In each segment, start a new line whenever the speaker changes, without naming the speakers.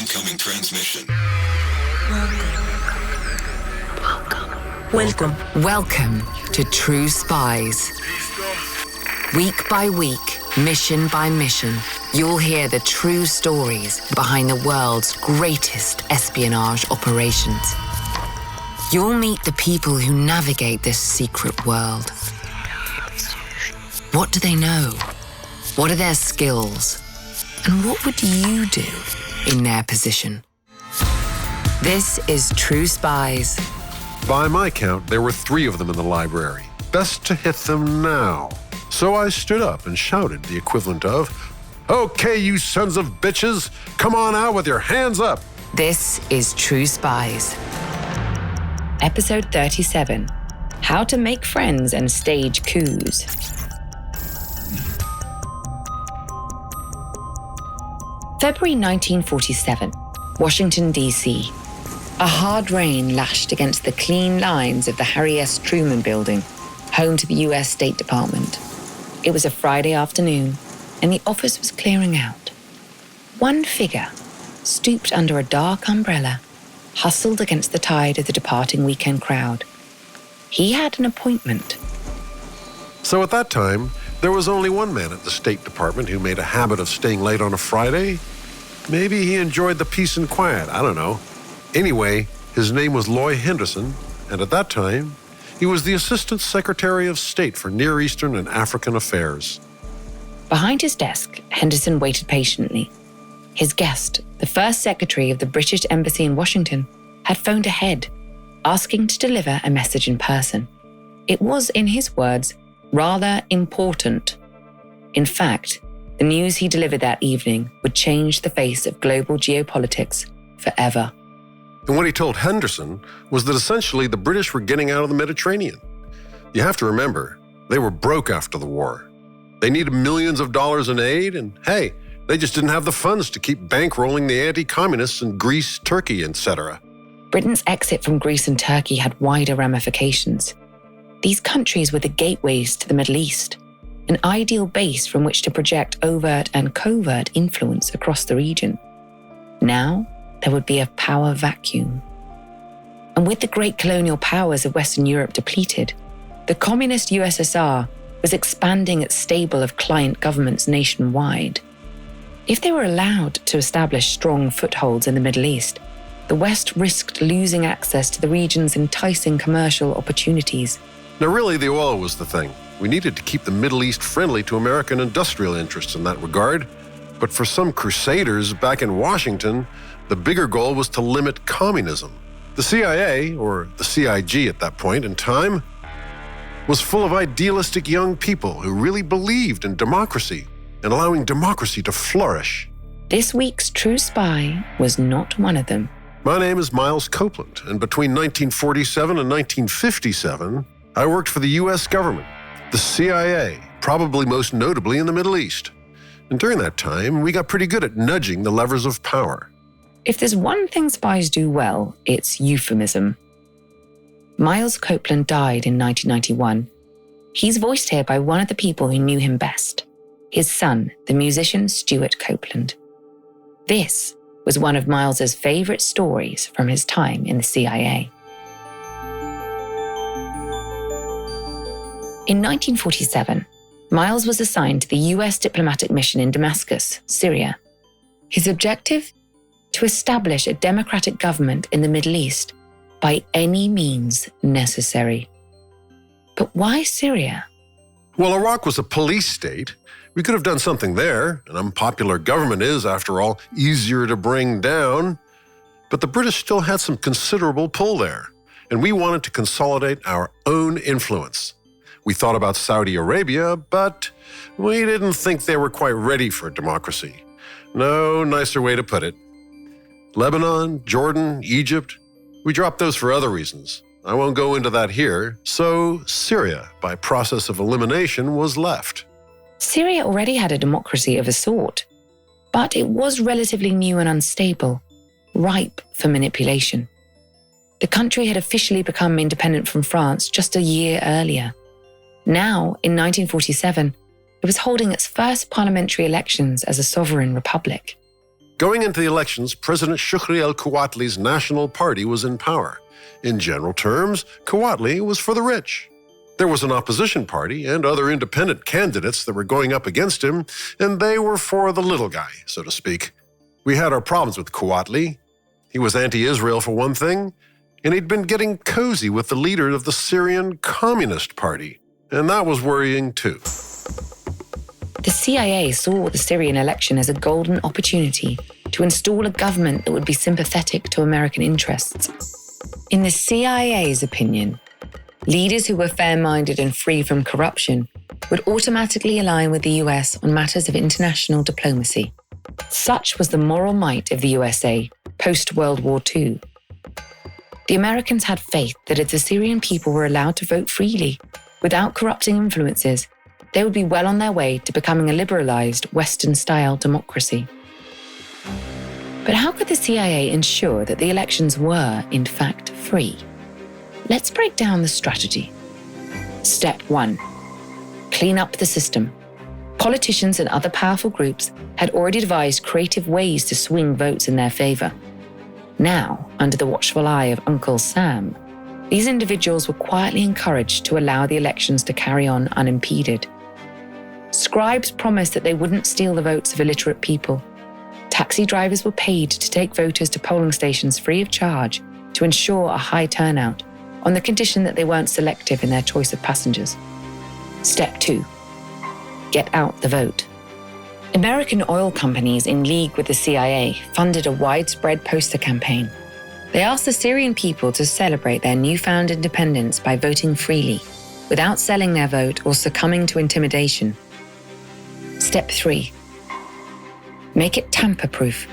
Incoming transmission.
Welcome to True Spies. Week by week, mission by mission, you'll hear the true stories behind the world's greatest espionage operations. You'll meet the people who navigate this secret world. What do they know? What are their skills? And what would you do in their position? This is True Spies.
By my count, there were 3 of them in the library. Best to hit them now. So I stood up and shouted the equivalent of, "Okay, you sons of bitches, come on out with your hands up."
This is True Spies. Episode 37, How to Make Friends and Stage Coups. February 1947, Washington, D.C. A hard rain lashed against the clean lines of the Harry S. Truman Building, home to the U.S. State Department. It was a Friday afternoon, and the office was clearing out. One figure, stooped under a dark umbrella, hustled against the tide of the departing weekend crowd. He had an appointment.
So at that time, there was only one man at the State Department who made a habit of staying late on a Friday. Maybe he enjoyed the peace and quiet, I don't know. Anyway, his name was Loy Henderson, and at that time, he was the Assistant Secretary of State for Near Eastern and African Affairs.
Behind his desk, Henderson waited patiently. His guest, the first secretary of the British Embassy in Washington, had phoned ahead, asking to deliver a message in person. It was, in his words, rather important. In fact, the news he delivered that evening would change the face of global geopolitics forever.
And what he told Henderson was that essentially the British were getting out of the Mediterranean. You have to remember, they were broke after the war. They needed millions of dollars in aid, and hey, they just didn't have the funds to keep bankrolling the anti-communists in Greece, Turkey, etc.
Britain's exit from Greece and Turkey had wider ramifications. These countries were the gateways to the Middle East, an ideal base from which to project overt and covert influence across the region. Now, there would be a power vacuum. And with the great colonial powers of Western Europe depleted, the communist USSR was expanding its stable of client governments nationwide. If they were allowed to establish strong footholds in the Middle East, the West risked losing access to the region's enticing commercial opportunities.
Now really, the oil was the thing. We needed to keep the Middle East friendly to American industrial interests in that regard. But for some crusaders back in Washington, the bigger goal was to limit communism. The CIA, or the CIG at that point in time, was full of idealistic young people who really believed in democracy and allowing democracy to flourish.
This week's True Spy was not one of them.
My name is Miles Copeland, and between 1947 and 1957, I worked for the U.S. government, the CIA, probably most notably in the Middle East. And during that time, we got pretty good at nudging the levers of power.
If there's one thing spies do well, it's euphemism. Miles Copeland died in 1991. He's voiced here by one of the people who knew him best, his son, the musician Stewart Copeland. This was one of Miles's favorite stories from his time in the CIA. In 1947, Miles was assigned to the US diplomatic mission in Damascus, Syria. His objective? To establish a democratic government in the Middle East by any means necessary. But why Syria?
Well, Iraq was a police state. We could have done something there. An unpopular government is, after all, easier to bring down. But the British still had some considerable pull there, and we wanted to consolidate our own influence. We thought about Saudi Arabia, but we didn't think they were quite ready for democracy. No nicer way to put it. Lebanon, Jordan, Egypt, we dropped those for other reasons. I won't go into that here. So Syria, by process of elimination, was left.
Syria already had a democracy of a sort, but it was relatively new and unstable, ripe for manipulation. The country had officially become independent from France just a year earlier. Now, in 1947, it was holding its first parliamentary elections as a sovereign republic.
Going into the elections, President Shukri al-Quwatli's National Party was in power. In general terms, Quwatli was for the rich. There was an opposition party and other independent candidates that were going up against him, and they were for the little guy, so to speak. We had our problems with Quwatli. He was anti-Israel for one thing, and he'd been getting cozy with the leader of the Syrian Communist Party, and that was worrying too.
The CIA saw the Syrian election as a golden opportunity to install a government that would be sympathetic to American interests. In the CIA's opinion, leaders who were fair-minded and free from corruption would automatically align with the US on matters of international diplomacy. Such was the moral might of the USA post-World War II. The Americans had faith that if the Syrian people were allowed to vote freely, without corrupting influences, they would be well on their way to becoming a liberalized, Western-style democracy. But how could the CIA ensure that the elections were, in fact, free? Let's break down the strategy. Step 1. Clean up the system. Politicians and other powerful groups had already devised creative ways to swing votes in their favor. Now, under the watchful eye of Uncle Sam, these individuals were quietly encouraged to allow the elections to carry on unimpeded. Scribes promised that they wouldn't steal the votes of illiterate people. Taxi drivers were paid to take voters to polling stations free of charge to ensure a high turnout, on the condition that they weren't selective in their choice of passengers. Step 2. Get out the vote. American oil companies in league with the CIA funded a widespread poster campaign. They asked the Syrian people to celebrate their newfound independence by voting freely, without selling their vote or succumbing to intimidation. Step 3. Make it tamper-proof.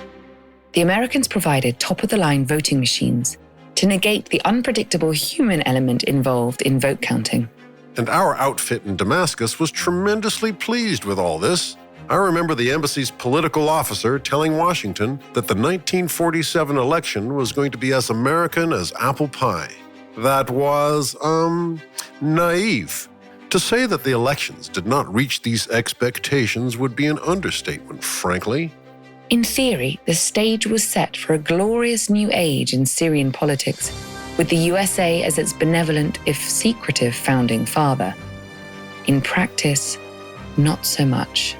The Americans provided top-of-the-line voting machines to negate the unpredictable human element involved in vote counting.
And our outfit in Damascus was tremendously pleased with all this. I remember the embassy's political officer telling Washington that the 1947 election was going to be as American as apple pie. That was, naive. To say that the elections did not reach these expectations would be an understatement, frankly.
In theory, the stage was set for a glorious new age in Syrian politics, with the USA as its benevolent, if secretive, founding father. In practice, not so much.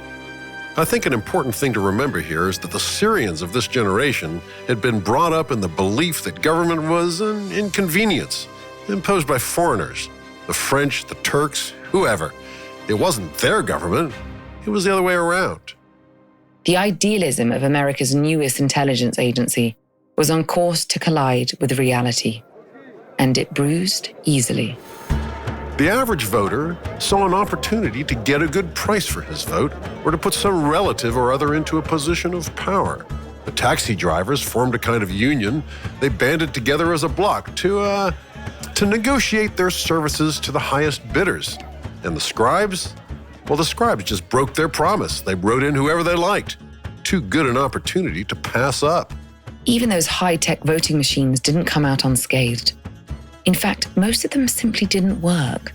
I think an important thing to remember here is that the Syrians of this generation had been brought up in the belief that government was an inconvenience imposed by foreigners, the French, the Turks, whoever. It wasn't their government, it was the other way around.
The idealism of America's newest intelligence agency was on course to collide with reality, and it bruised easily.
The average voter saw an opportunity to get a good price for his vote or to put some relative or other into a position of power. The taxi drivers formed a kind of union. They banded together as a bloc to negotiate their services to the highest bidders. And the scribes? Well, the scribes just broke their promise. They wrote in whoever they liked. Too good an opportunity to pass up.
Even those high-tech voting machines didn't come out unscathed. In fact, most of them simply didn't work.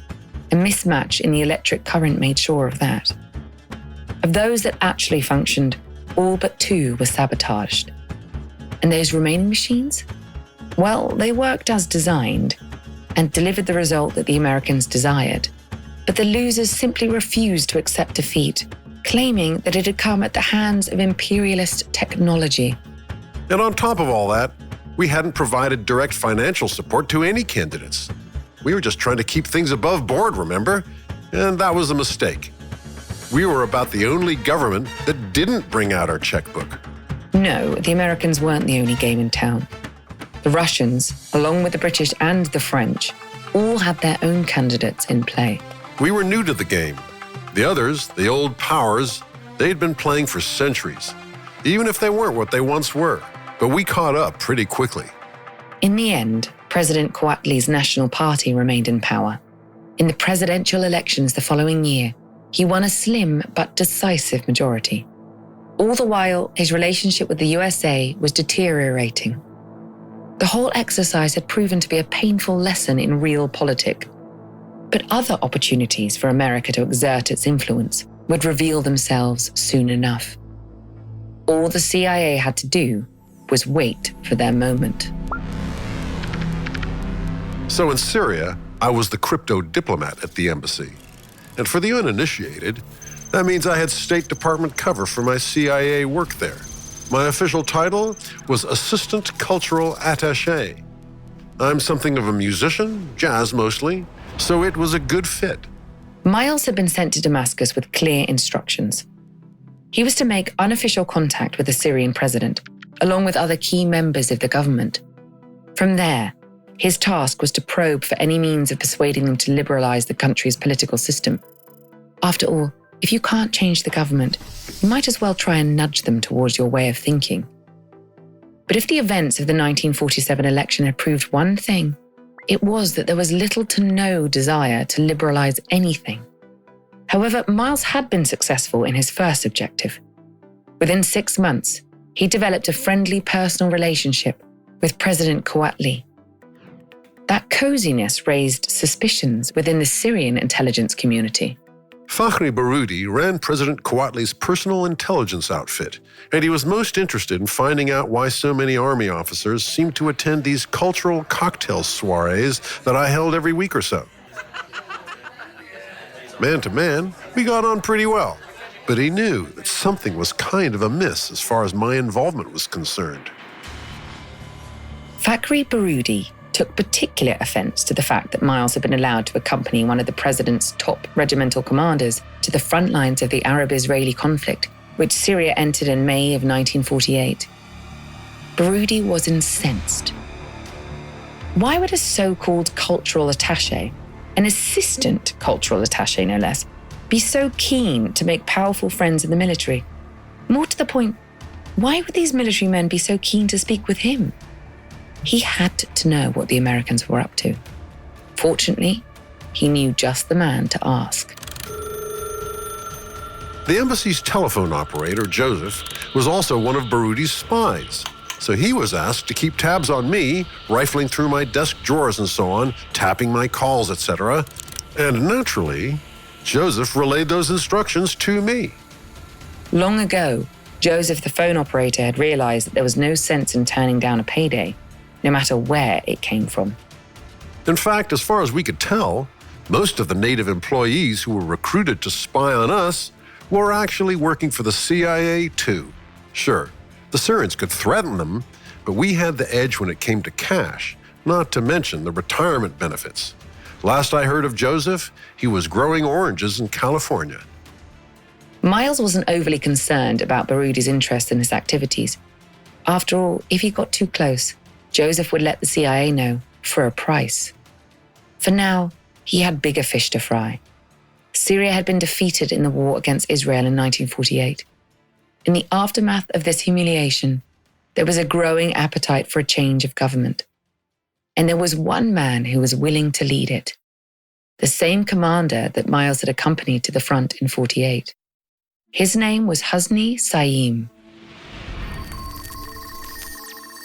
A mismatch in the electric current made sure of that. Of those that actually functioned, all but 2 were sabotaged. And those remaining machines? Well, they worked as designed and delivered the result that the Americans desired. But the losers simply refused to accept defeat, claiming that it had come at the hands of imperialist technology.
And on top of all that, we hadn't provided direct financial support to any candidates. We were just trying to keep things above board, remember? And that was a mistake. We were about the only government that didn't bring out our checkbook.
No, the Americans weren't the only game in town. The Russians, along with the British and the French, all had their own candidates in play.
We were new to the game. The others, the old powers, they'd been playing for centuries, even if they weren't what they once were. But we caught up pretty quickly.
In the end, President Quwatli's National Party remained in power. In the presidential elections the following year, he won a slim but decisive majority. All the while, his relationship with the USA was deteriorating. The whole exercise had proven to be a painful lesson in realpolitik. But other opportunities for America to exert its influence would reveal themselves soon enough. All the CIA had to do was wait for their moment.
So in Syria, I was the crypto diplomat at the embassy. And for the uninitiated, that means I had State Department cover for my CIA work there. My official title was Assistant Cultural Attaché. I'm something of a musician, jazz mostly, so it was a good fit.
Miles had been sent to Damascus with clear instructions. He was to make unofficial contact with the Syrian president, along with other key members of the government. From there, his task was to probe for any means of persuading them to liberalize the country's political system. After all, if you can't change the government, you might as well try and nudge them towards your way of thinking. But if the events of the 1947 election had proved one thing, it was that there was little to no desire to liberalize anything. However, Miles had been successful in his first objective. Within 6 months, he developed a friendly personal relationship with President Kouatly. That coziness raised suspicions within the Syrian intelligence community.
Fakhri Baroudi ran President Kouatly's personal intelligence outfit, and he was most interested in finding out why so many army officers seemed to attend these cultural cocktail soirees that I held every week or so. Man to man, we got on pretty well, but he knew that something was kind of amiss as far as my involvement was concerned.
Fakhri Baroudi took particular offense to the fact that Miles had been allowed to accompany one of the president's top regimental commanders to the front lines of the Arab-Israeli conflict, which Syria entered in May of 1948. Baroudi was incensed. Why would a so-called cultural attaché, an assistant cultural attaché no less, be so keen to make powerful friends in the military? More to the point, why would these military men be so keen to speak with him? He had to know what the Americans were up to. Fortunately, he knew just the man to ask.
The embassy's telephone operator, Joseph, was also one of Baroudi's spies. So he was asked to keep tabs on me, rifling through my desk drawers and so on, tapping my calls, etc. And naturally, Joseph relayed those instructions to me.
Long ago, Joseph, the phone operator, had realized that there was no sense in turning down a payday, no matter where it came from.
In fact, as far as we could tell, most of the native employees who were recruited to spy on us were actually working for the CIA too. Sure, the Syrians could threaten them, but we had the edge when it came to cash, not to mention the retirement benefits. Last I heard of Joseph, he was growing oranges in California.
Miles wasn't overly concerned about Baroudi's interest in his activities. After all, if he got too close, Joseph would let the CIA know for a price. For now, he had bigger fish to fry. Syria had been defeated in the war against Israel in 1948. In the aftermath of this humiliation, there was a growing appetite for a change of government. And there was one man who was willing to lead it. The same commander that Miles had accompanied to the front in 48. His name was Husni Saim.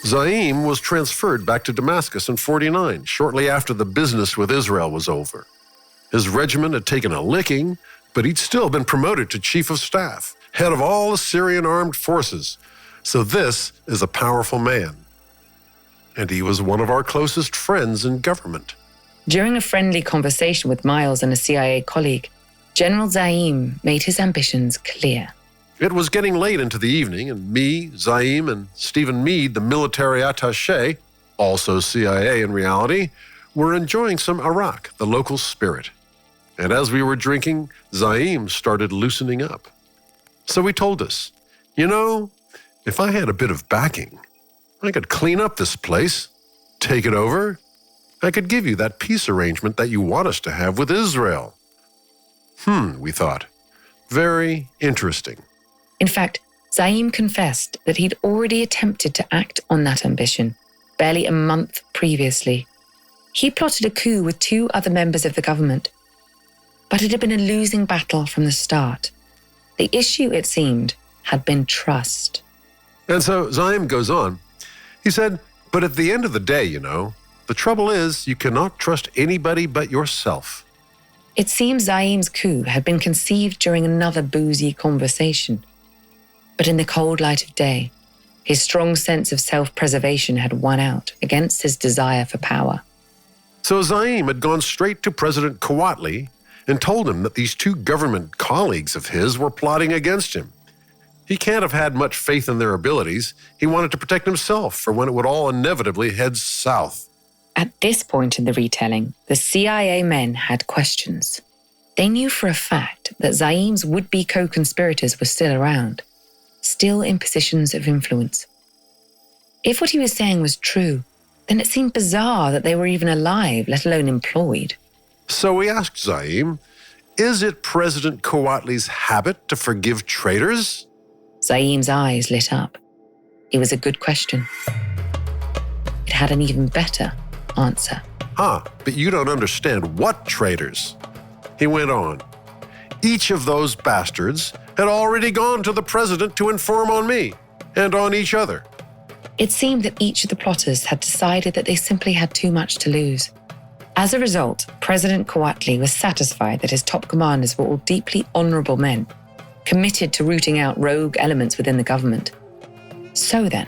Zaim was transferred back to Damascus in 49, shortly after the business with Israel was over. His regiment had taken a licking, but he'd still been promoted to chief of staff, head of all the Syrian armed forces. So this is a powerful man. And he was one of our closest friends in government.
During a friendly conversation with Miles and a CIA colleague, General Zaim made his ambitions clear.
It was getting late into the evening, and me, Zaim, and Stephen Meade, the military attaché, also CIA in reality, were enjoying some arak, the local spirit. And as we were drinking, Zaim started loosening up. So he told us, you know, if I had a bit of backing, I could clean up this place, take it over. I could give you that peace arrangement that you want us to have with Israel. We thought. Very interesting.
In fact, Zaim confessed that he'd already attempted to act on that ambition barely a month previously. He plotted a coup with 2 other members of the government. But it had been a losing battle from the start. The issue, it seemed, had been trust.
And so Zaim goes on. He said, but at the end of the day, you know, the trouble is you cannot trust anybody but yourself.
It seems Zaim's coup had been conceived during another boozy conversation. But in the cold light of day, his strong sense of self-preservation had won out against his desire for power.
So Zaim had gone straight to President Coatley and told him that these two government colleagues of his were plotting against him. He can't have had much faith in their abilities. He wanted to protect himself for when it would all inevitably head south.
At this point in the retelling, the CIA men had questions. They knew for a fact that Zaim's would-be co-conspirators were still around, still in positions of influence. If what he was saying was true, then it seemed bizarre that they were even alive, let alone employed.
So we asked Zaim, is it President Coatley's habit to forgive traitors?
Zaim's eyes lit up. It was a good question. It had an even better answer.
But you don't understand what traitors. He went on. Each of those bastards had already gone to the president to inform on me and on each other.
It seemed that each of the plotters had decided that they simply had too much to lose. As a result, President Coatley was satisfied that his top commanders were all deeply honorable men, committed to rooting out rogue elements within the government. So then,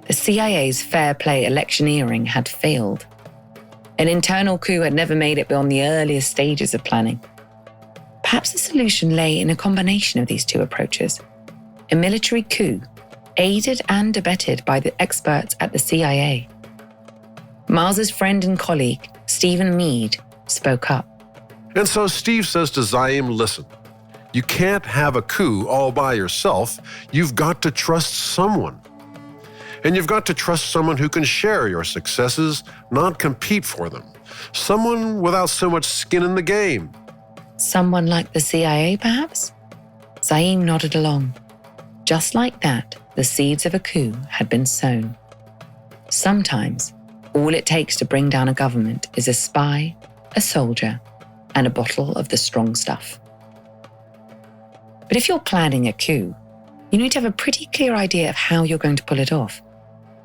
the CIA's fair play electioneering had failed. An internal coup had never made it beyond the earliest stages of planning. Perhaps the solution lay in a combination of these two approaches. A military coup, aided and abetted by the experts at the CIA. Miles's friend and colleague, Stephen Meade, spoke up.
And so Steve says to Zaim, listen, you can't have a coup all by yourself. You've got to trust someone. And you've got to trust someone who can share your successes, not compete for them. Someone without so much skin in the game.
Someone like the CIA, perhaps? Zaim nodded along. Just like that, the seeds of a coup had been sown. Sometimes, all it takes to bring down a government is a spy, a soldier, and a bottle of the strong stuff. But if you're planning a coup, you need to have a pretty clear idea of how you're going to pull it off.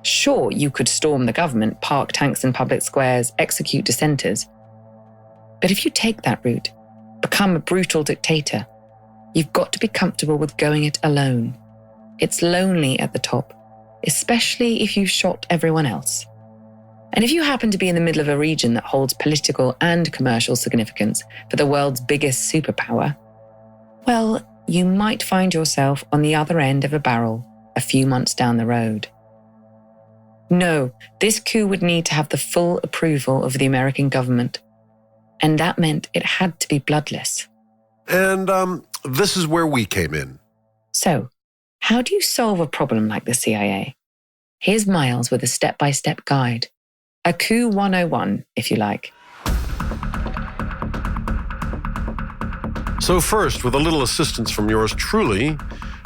Sure, you could storm the government, park tanks in public squares, execute dissenters. But if you take that route, become a brutal dictator, you've got to be comfortable with going it alone. It's lonely at the top, especially if you've shot everyone else. And if you happen to be in the middle of a region that holds political and commercial significance for the world's biggest superpower, well, you might find yourself on the other end of a barrel a few months down the road. No, this coup would need to have the full approval of the American government. And that meant it had to be bloodless.
And this is where we came in.
So, how do you solve a problem like the CIA? Here's Miles with a step-by-step guide. A coup 101, if you like.
So first, with a little assistance from yours truly,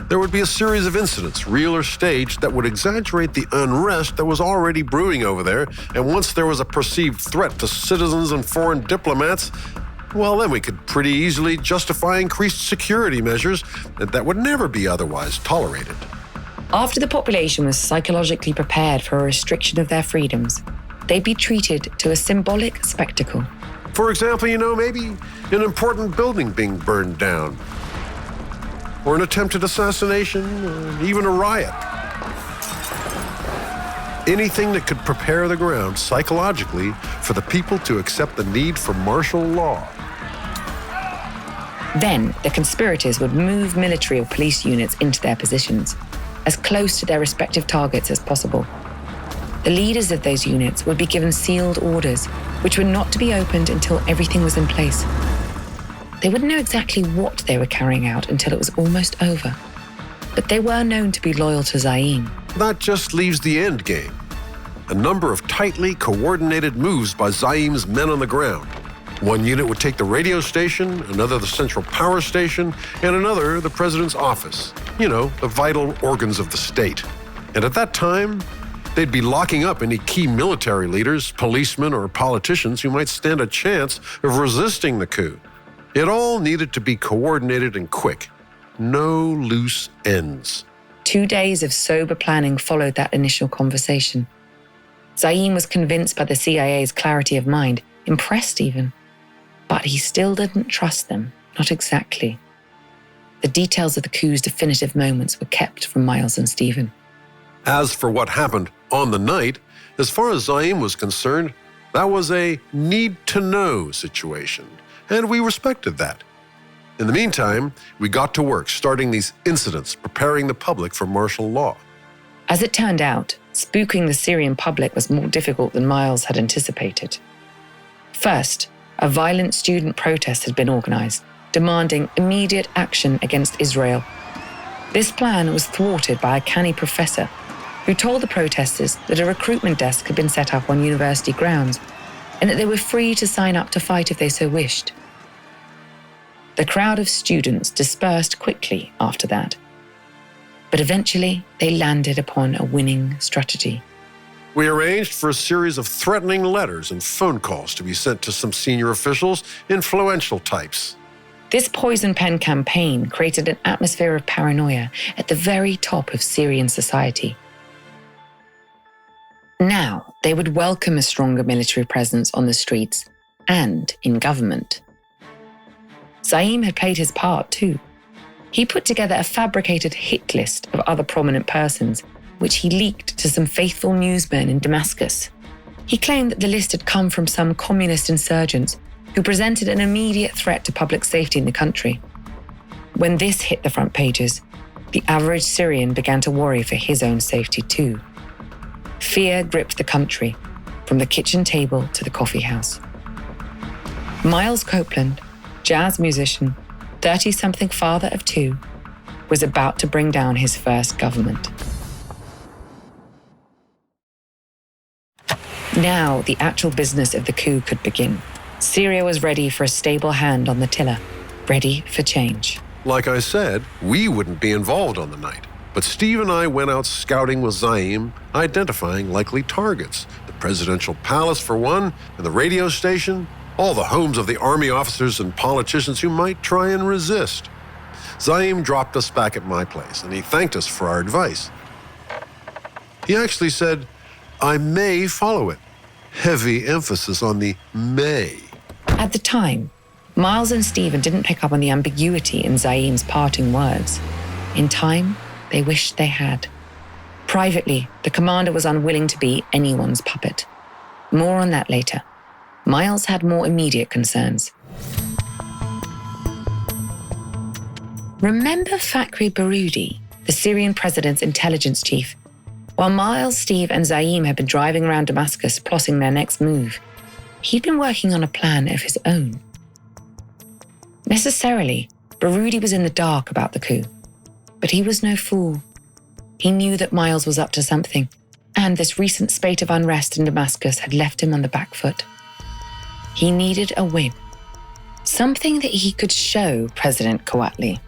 there would be a series of incidents, real or staged, that would exaggerate the unrest that was already brewing over there. And once there was a perceived threat to citizens and foreign diplomats, well, then we could pretty easily justify increased security measures that would never be otherwise tolerated.
After the population was psychologically prepared for a restriction of their freedoms, they'd be treated to a symbolic spectacle.
For example, maybe an important building being burned down, or an attempted assassination, or even a riot. Anything that could prepare the ground psychologically for the people to accept the need for martial law.
Then the conspirators would move military or police units into their positions, as close to their respective targets as possible. The leaders of those units would be given sealed orders, which were not to be opened until everything was in place. They wouldn't know exactly what they were carrying out until it was almost over. But they were known to be loyal to Zaim.
That just leaves the end game. A number of tightly coordinated moves by Zaim's men on the ground. One unit would take the radio station, another the central power station, and another the president's office. The vital organs of the state. And at that time, they'd be locking up any key military leaders, policemen, or politicians who might stand a chance of resisting the coup. It all needed to be coordinated and quick. No loose ends.
2 days of sober planning followed that initial conversation. Zaim was convinced by the CIA's clarity of mind, impressed even. But he still didn't trust them, not exactly. the details of the coup's definitive moments were kept from Miles and Stephen.
As for what happened on the night, as far as Zaim was concerned, that was a need-to-know situation, and we respected that. In the meantime, we got to work starting these incidents, preparing the public for martial law.
As it turned out, spooking the Syrian public was more difficult than Miles had anticipated. First, a violent student protest had been organized, demanding immediate action against Israel. This plan was thwarted by a canny professor who told the protesters that a recruitment desk had been set up on university grounds and that they were free to sign up to fight if they so wished. The crowd of students dispersed quickly after that, but eventually they landed upon a winning strategy.
We arranged for a series of threatening letters and phone calls to be sent to some senior officials, influential types.
This poison pen campaign created an atmosphere of paranoia at the very top of Syrian society. Now, they would welcome a stronger military presence on the streets and in government. Zaim had played his part too. He put together a fabricated hit list of other prominent persons, which he leaked to some faithful newsmen in Damascus. He claimed that the list had come from some communist insurgents who presented an immediate threat to public safety in the country. When this hit the front pages, the average Syrian began to worry for his own safety too. Fear gripped the country, from the kitchen table to the coffee house. Miles Copeland, jazz musician, 30-something father of two, was about to bring down his first government. Now, the actual business of the coup could begin. Syria was ready for a stable hand on the tiller, ready for change.
Like I said, we wouldn't be involved on the night. But Steve and I went out scouting with Zaim, identifying likely targets. The presidential palace for one, and the radio station, all the homes of the army officers and politicians who might try and resist. Zaim dropped us back at my place, and he thanked us for our advice. He actually said, "I may follow it." Heavy emphasis on the may.
At the time, Miles and Stephen didn't pick up on the ambiguity in Zaim's parting words. In time, they wished they had. Privately, the commander was unwilling to be anyone's puppet. More on that later. Miles had more immediate concerns. Remember Fakhri Baroudi, the Syrian president's intelligence chief? While Miles, Steve, and Zaim had been driving around Damascus plotting their next move, he'd been working on a plan of his own. Necessarily, Baroudi was in the dark about the coup, but he was no fool. He knew that Miles was up to something, and this recent spate of unrest in Damascus had left him on the back foot. He needed a win, something that he could show President Coatli.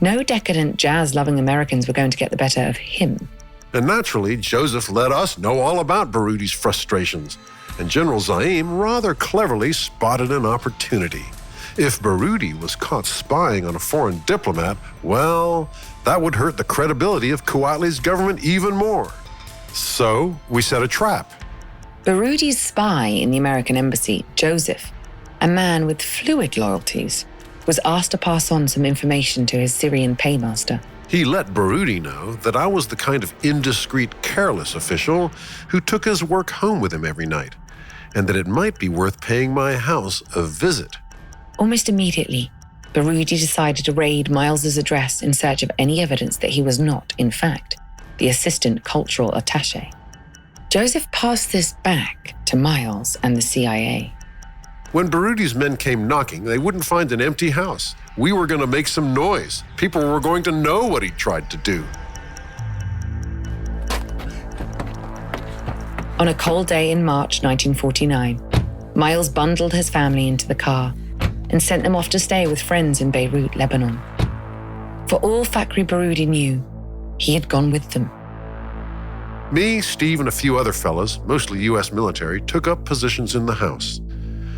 No decadent jazz-loving Americans were going to get the better of him.
And naturally, Joseph let us know all about Baroudi's frustrations, and General Zaim rather cleverly spotted an opportunity. If Baroudi was caught spying on a foreign diplomat, well, that would hurt the credibility of Coatli's government even more. So we set a trap.
Baroudi's spy in the American embassy, Joseph, a man with fluid loyalties, was asked to pass on some information to his Syrian paymaster.
He let Baroudi know that I was the kind of indiscreet, careless official who took his work home with him every night, and that it might be worth paying my house a visit.
Almost immediately, Baroudi decided to raid Miles's address in search of any evidence that he was not, in fact, the assistant cultural attaché. Joseph passed this back to Miles and the CIA.
When Baroudi's men came knocking, they wouldn't find an empty house. We were going to make some noise. People were going to know what he tried to do.
On a cold day in March 1949, Miles bundled his family into the car and sent them off to stay with friends in Beirut, Lebanon. For all Fakhri Baroudi knew, he had gone with them.
Me, Steve, and a few other fellas, mostly U.S. military, took up positions in the house.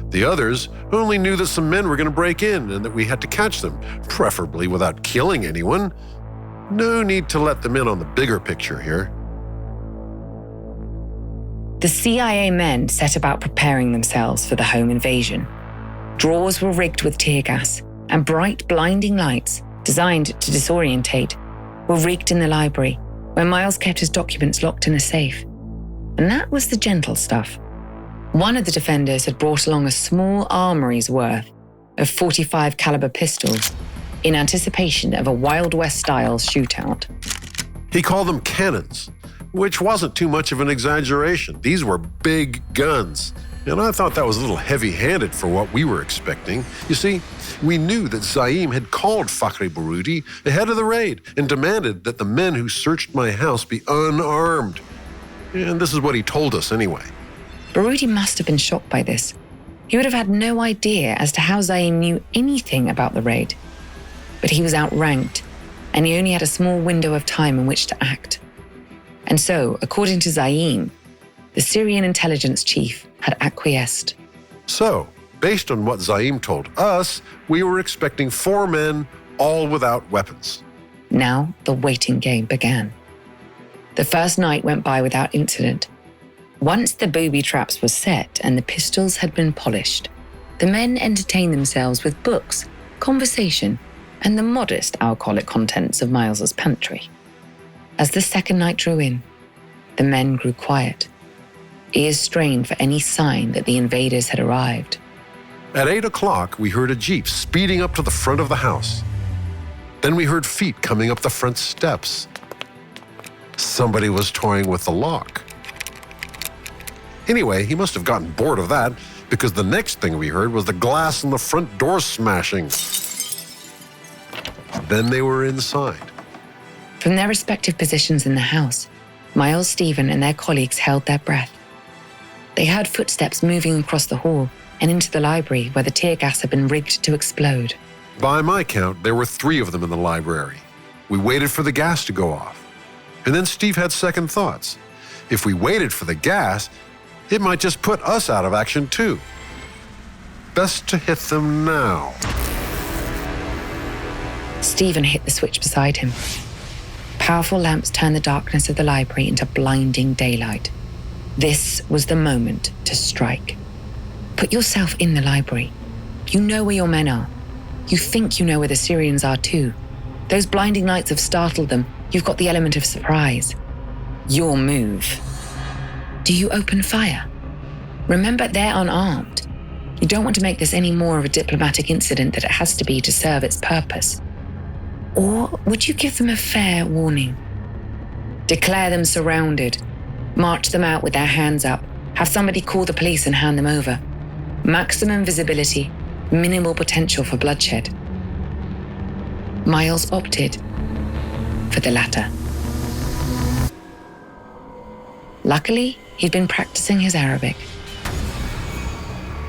The others only knew that some men were going to break in and that we had to catch them, preferably without killing anyone. No need to let them in on the bigger picture here.
The CIA men set about preparing themselves for the home invasion. Drawers were rigged with tear gas, and bright, blinding lights designed to disorientate, were rigged in the library, where Miles kept his documents locked in a safe. And that was the gentle stuff. One of the defenders had brought along a small armory's worth of .45 caliber pistols in anticipation of a Wild West-style shootout.
He called them cannons, which wasn't too much of an exaggeration. These were big guns. And I thought that was a little heavy-handed for what we were expecting. You see, we knew that Zaim had called Fakhri Baroudi ahead of the raid and demanded that the men who searched my house be unarmed. And this is what he told us anyway.
Baroudi must have been shocked by this. He would have had no idea as to how Zaim knew anything about the raid. But he was outranked, and he only had a small window of time in which to act. And so, according to Zaim, the Syrian intelligence chief had acquiesced.
So, based on what Zaim told us, we were expecting 4 men, all without weapons.
Now, the waiting game began. The first night went by without incident. Once the booby traps were set and the pistols had been polished, the men entertained themselves with books, conversation, and the modest alcoholic contents of Miles's pantry. As the second night drew in, the men grew quiet, ears strained for any sign that the invaders had arrived.
At 8 o'clock, we heard a jeep speeding up to the front of the house. Then we heard feet coming up the front steps. Somebody was toying with the lock. Anyway, he must have gotten bored of that, because the next thing we heard was the glass in the front door smashing. Then they were inside.
From their respective positions in the house, Miles, Stephen, and their colleagues held their breath. They heard footsteps moving across the hall and into the library where the tear gas had been rigged to explode.
By my count, there were 3 of them in the library. We waited for the gas to go off. And then Steve had second thoughts. If we waited for the gas, it might just put us out of action too. Best to hit them now.
Stephen hit the switch beside him. Powerful lamps turned the darkness of the library into blinding daylight. This was the moment to strike. Put yourself in the library. You know where your men are. You think you know where the Syrians are too. Those blinding lights have startled them. You've got the element of surprise. Your move. Do you open fire? Remember, they're unarmed. You don't want to make this any more of a diplomatic incident than it has to be to serve its purpose. Or would you give them a fair warning? Declare them surrounded. March them out with their hands up. Have somebody call the police and hand them over. Maximum visibility, minimal potential for bloodshed. Miles opted for the latter. Luckily, he'd been practicing his Arabic.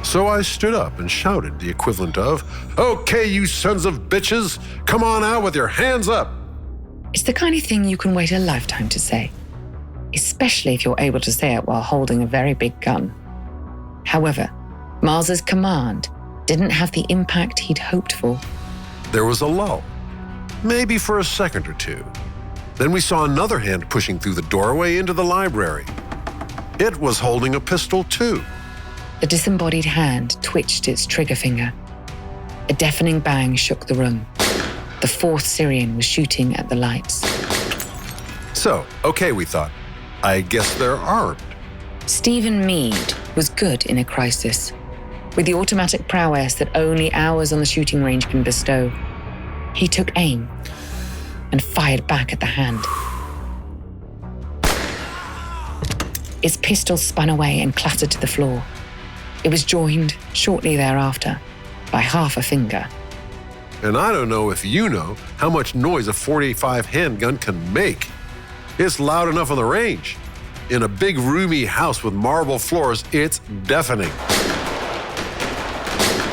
So I stood up and shouted the equivalent of, "Okay, you sons of bitches, come on out with your hands up."
It's the kind of thing you can wait a lifetime to say, especially if you're able to say it while holding a very big gun. However, Miles's command didn't have the impact he'd hoped for.
There was a lull, maybe for a second or two. Then we saw another hand pushing through the doorway into the library. It was holding a pistol too.
The disembodied hand twitched its trigger finger. A deafening bang shook the room. The 4th Syrian was shooting at the lights.
So, okay, we thought. I guess they're armed.
Stephen Meade was good in a crisis. With the automatic prowess that only hours on the shooting range can bestow, he took aim and fired back at the hand. Its pistol spun away and clattered to the floor. It was joined shortly thereafter by half a finger.
And I don't know if you know how much noise a .45 handgun can make. It's loud enough on the range. In a big, roomy house with marble floors, it's deafening.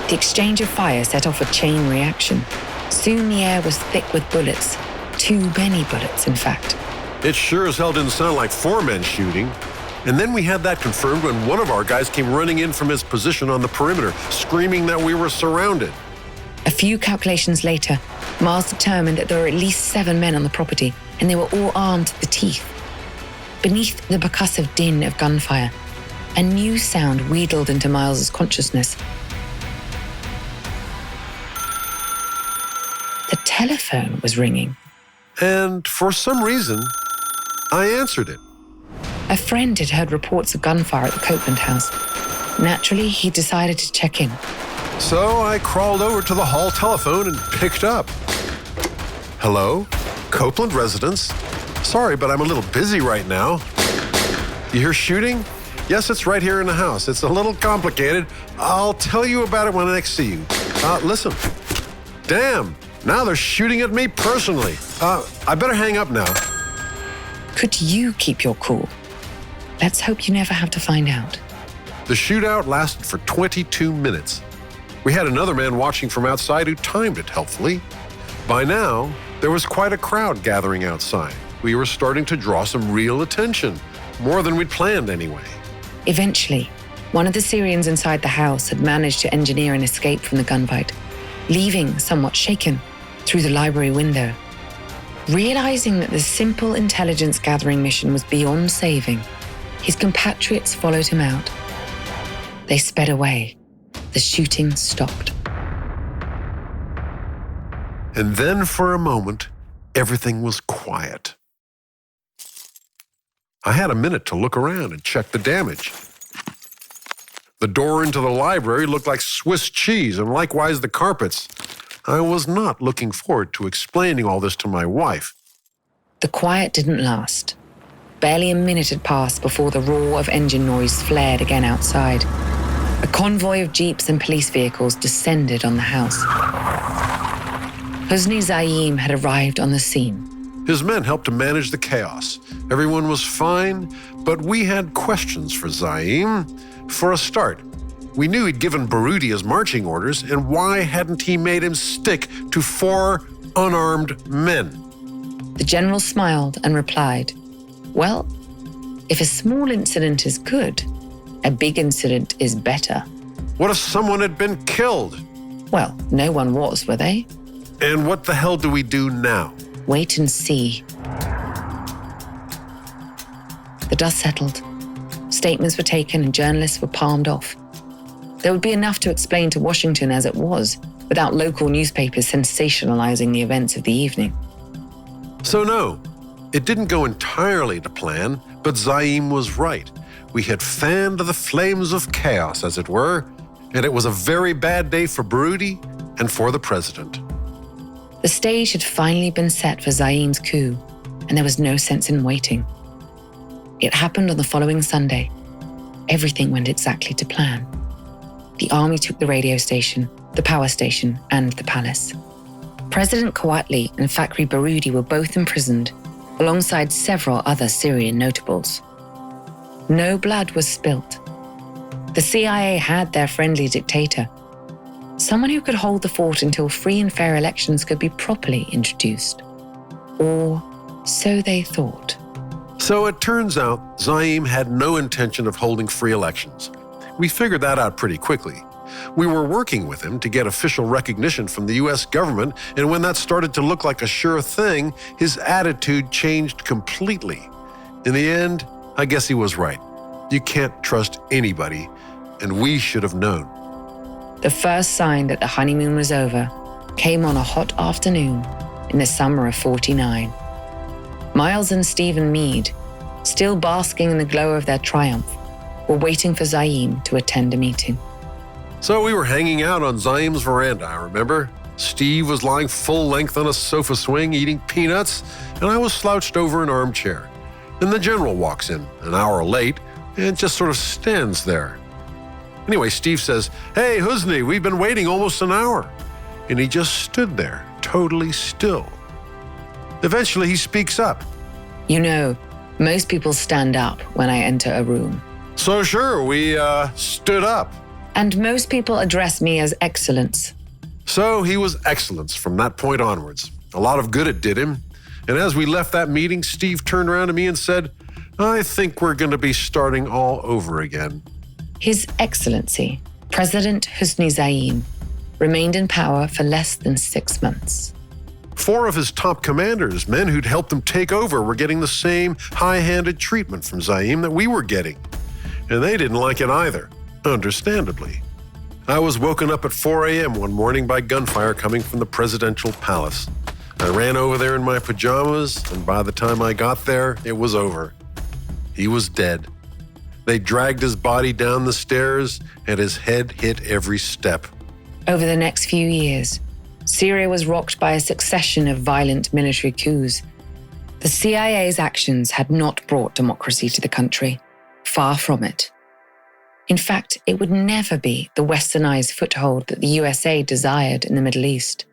The exchange of fire set off a chain reaction. Soon the air was thick with bullets. Too many bullets, in fact.
It sure as hell didn't sound like 4 men shooting. And then we had that confirmed when one of our guys came running in from his position on the perimeter, screaming that we were surrounded.
A few calculations later, Miles determined that there were at least 7 men on the property, and they were all armed to the teeth. Beneath the percussive din of gunfire, a new sound wheedled into Miles's consciousness. The telephone was ringing.
And for some reason, I answered it.
A friend had heard reports of gunfire at the Copeland house. Naturally, he decided to check in.
So I crawled over to the hall telephone and picked up. Hello, Copeland residence. Sorry, but I'm a little busy right now. You hear shooting? Yes, it's right here in the house. It's a little complicated. I'll tell you about it when I next see you. Listen. Damn, now they're shooting at me personally. I better hang up now.
Could you keep your cool? Let's hope you never have to find out.
The shootout lasted for 22 minutes. We had another man watching from outside who timed it helpfully. By now, there was quite a crowd gathering outside. We were starting to draw some real attention, more than we'd planned anyway.
Eventually, one of the Syrians inside the house had managed to engineer an escape from the gunfight, leaving somewhat shaken through the library window. Realizing that the simple intelligence gathering mission was beyond saving, his compatriots followed him out. They sped away. The shooting stopped.
And then for a moment, everything was quiet. I had a minute to look around and check the damage. The door into the library looked like Swiss cheese, and likewise the carpets. I was not looking forward to explaining all this to my wife.
The quiet didn't last. Barely a minute had passed before the roar of engine noise flared again outside. A convoy of jeeps and police vehicles descended on the house. Husni Zaim had arrived on the scene.
His men helped to manage the chaos. Everyone was fine, but we had questions for Zaim. For a start, we knew he'd given Baroudi his marching orders, and why hadn't he made him stick to 4 unarmed men?
The general smiled and replied, "Well, if a small incident is good, a big incident is better."
What if someone had been killed?
Well, no one was, were they?
And what the hell do we do now?
Wait and see. The dust settled. Statements were taken and journalists were palmed off. There would be enough to explain to Washington as it was, without local newspapers sensationalizing the events of the evening.
So no, it didn't go entirely to plan, but Zaim was right. We had fanned the flames of chaos, as it were, and it was a very bad day for Baroudi and for the president.
The stage had finally been set for Zaim's coup, and there was no sense in waiting. It happened on the following Sunday. Everything went exactly to plan. The army took the radio station, the power station, and the palace. President Kouatly and Fakhri Baroudi were both imprisoned, alongside several other Syrian notables. No blood was spilt. The CIA had their friendly dictator, someone who could hold the fort until free and fair elections could be properly introduced. Or so they thought.
So it turns out Zaim had no intention of holding free elections. We figured that out pretty quickly. We were working with him to get official recognition from the US government, and when that started to look like a sure thing, his attitude changed completely. In the end, I guess he was right. You can't trust anybody, and we should have known.
The first sign that the honeymoon was over came on a hot afternoon in the summer of '49. Miles and Stephen Meade, still basking in the glow of their triumph, were waiting for Zaim to attend a meeting.
So we were hanging out on Zaim's veranda, I remember. Steve was lying full length on a sofa swing eating peanuts, and I was slouched over an armchair. Then the general walks in, an hour late, and just sort of stands there. Anyway, Steve says, "Hey, Husni, we've been waiting almost an hour." And he just stood there, totally still. Eventually, he speaks up.
You know, most people stand up when I enter a room.
So sure, we stood up.
And most people address me as Excellence.
So he was Excellence from that point onwards. A lot of good it did him. And as we left that meeting, Steve turned around to me and said, "I think we're going to be starting all over again."
His Excellency, President Husni Zaim, remained in power for less than 6 months.
4 of his top commanders, men who'd helped him take over, were getting the same high-handed treatment from Zaim that we were getting. And they didn't like it either, understandably. I was woken up at 4 a.m. one morning by gunfire coming from the presidential palace. I ran over there in my pajamas, and by the time I got there, it was over. He was dead. They dragged his body down the stairs, and his head hit every step.
Over the next few years, Syria was rocked by a succession of violent military coups. The CIA's actions had not brought democracy to the country. Far from it. In fact, it would never be the westernized foothold that the USA desired in the Middle East.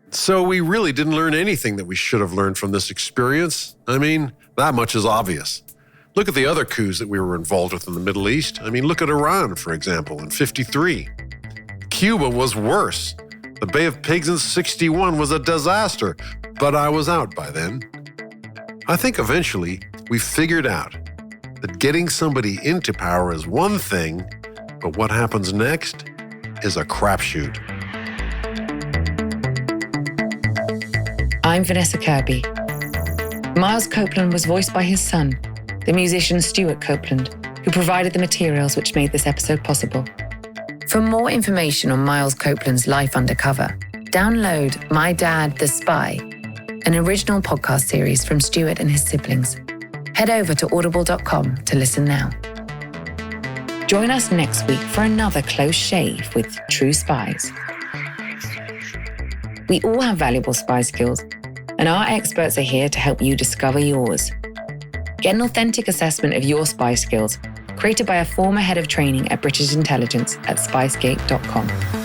So we really didn't learn anything that we should have learned from this experience. I mean, that much is obvious. Look at the other coups that we were involved with in the Middle East. I mean, look at Iran, for example, in '53. Cuba was worse. The Bay of Pigs in '61 was a disaster, but I was out by then. I think eventually we figured out that getting somebody into power is one thing, but what happens next is a crapshoot.
I'm Vanessa Kirby. Miles Copeland was voiced by his son, the musician Stewart Copeland, who provided the materials which made this episode possible. For more information on Miles Copeland's life undercover, download My Dad, the Spy, an original podcast series from Stewart and his siblings. Head over to audible.com to listen now. Join us next week for another close shave with True Spies. We all have valuable spy skills, and our experts are here to help you discover yours. Get an authentic assessment of your spy skills created by a former head of training at British Intelligence at SPYSCAPE.com.